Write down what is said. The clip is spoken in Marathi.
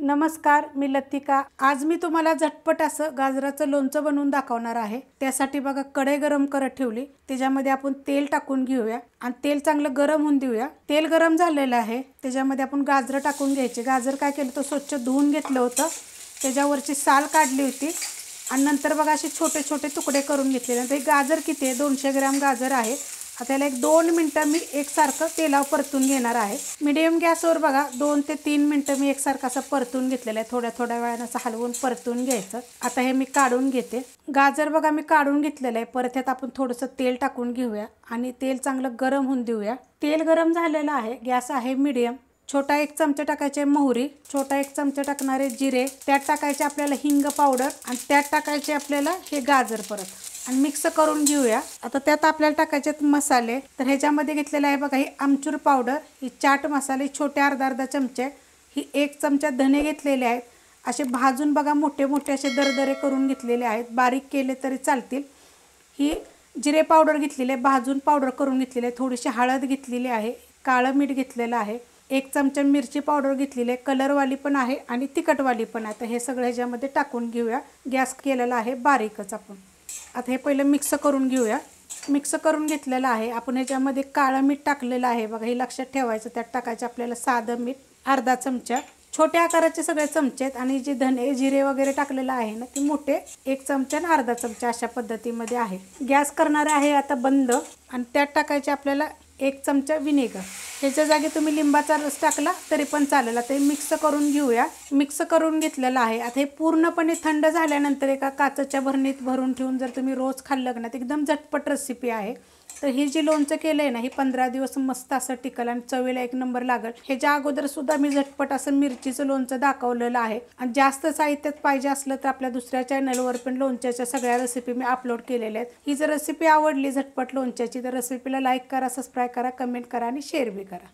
नमस्कार, मी लतिका। आज मी तुम्हाला झटपट असं गाजराचं लोणचं बनवून दाखवणार आहे। त्यासाठी बघा कढई गरम करत ठेवली, त्याच्यामध्ये आपण तेल टाकून घेऊया आणि तेल चांगलं गरम होऊन देऊया। तेल गरम झालेलं आहे, त्याच्यामध्ये आपण गाजर टाकून घ्यायचे। गाजर काय केलं तर स्वच्छ धुवून घेतलं होतं, त्याच्यावरची साल काढली होती आणि नंतर बघा असे छोटे छोटे तुकडे करून घेतले। आणि गाजर किती आहे, 200 ग्रॅम गाजर आहे। आता याला 1-2 मिनिटं मी एकसारखं तेलावर परतून घेणार आहे। मीडियम गॅसवर बघा 2 ते 3 मिनिटं मी एकसारखं असं परतून घेतलेलं आहे। थोड्या थोड्या वेळानं असं हलवून परतून घ्यायचं। आता हे मी काढून घेते। गाजर बघा मी काढून घेतलेलं आहे। परत यात आपण थोडंसं तेल टाकून घेऊया आणि तेल चांगलं गरम होऊन देऊया। तेल गरम झालेलं आहे, गॅस आहे मीडियम। छोटा 1 चमचा टाकायचे मोहरी, छोटा 1 चमचा टाकणारे जिरे, त्यात टाकायचे आपल्याला हिंग पावडर आणि त्यात टाकायचे आपल्याला हे गाजर परत आणि मिक्स करून घेऊया। आता त्यात आपल्याला टाकायचे मसाले, तर ह्याच्यामध्ये घेतलेला आहे बघा ही आमचूर पावडर, ही चाट मसाले छोटे अर्धा चमचे, ही 1 चमचा धने घेतलेले आहेत। असे भाजून बघा मोठे मोठे असे दरदरे करून घेतलेले आहेत, बारीक केले तरी चालतील। ही जिरे पावडर घेतलेली आहे, भाजून पावडर करून घेतलेली आहे। थोडीशी हळद घेतलेली आहे, काळं मीठ घेतलेलं आहे, 1 चमचा मिरची पावडर घेतलेली आहे, कलरवाली पण आहे आणि तिखटवाली पण आहे। तर हे सगळं ह्याच्यामध्ये टाकून घेऊया। गॅस केलेला आहे बारीकच आपण। आता हे पहिलं मिक्स करून घेऊया। मिक्स करून घेतलेलं आहे आपण। ह्याच्यामध्ये काळं मीठ टाकलेलं आहे बघा, हे लक्षात ठेवायचं। त्यात टाकायचं आपल्याला साधं मीठ अर्धा चमचा, छोट्या आकाराचे सगळे चमचे आहेत। आणि जे धने जिरे वगैरे टाकलेलं आहे ना, ते मोठे 1 चमचा आणि अर्धा चमचा अशा पद्धतीमध्ये आहे। गॅस करणार आहे आता बंद आणि त्यात टाकायचे आपल्याला 1 चमचा विनेगर। ह्याच्या जागी तुम्ही लिंबाचा रस टाकला तरी पण चालेल। आता हे मिक्स करून घेऊया। मिक्स करून घेतलेलं आहे। आता हे पूर्णपणे थंड झाल्यानंतर एका काचेच्या भरणीत भरून ठेवून जर तुम्ही रोज खाल्लं ना, एकदम झटपट रेसिपी आहे। तर ही जी लोणचं केलं आहे ना, ही 15 दिवस मस्त असं टिकल आणि चवीला 1 नंबर लागल। ह्याच्या अगोदर सुद्धा मी झटपट असं मिरचीचं लोणचं दाखवलेलं आहे आणि जास्त साहित्यात पाहिजे असलं तर आपल्या दुसऱ्या चॅनलवर पण लोणच्याच्या सगळ्या रेसिपी मी अपलोड केलेल्या आहेत। ही जर रेसिपी आवडली झटपट लोणच्याची तर रेसिपीला लाईक करा, सबस्क्राईब करा, कमेंट करा आणि शेअर बी करा।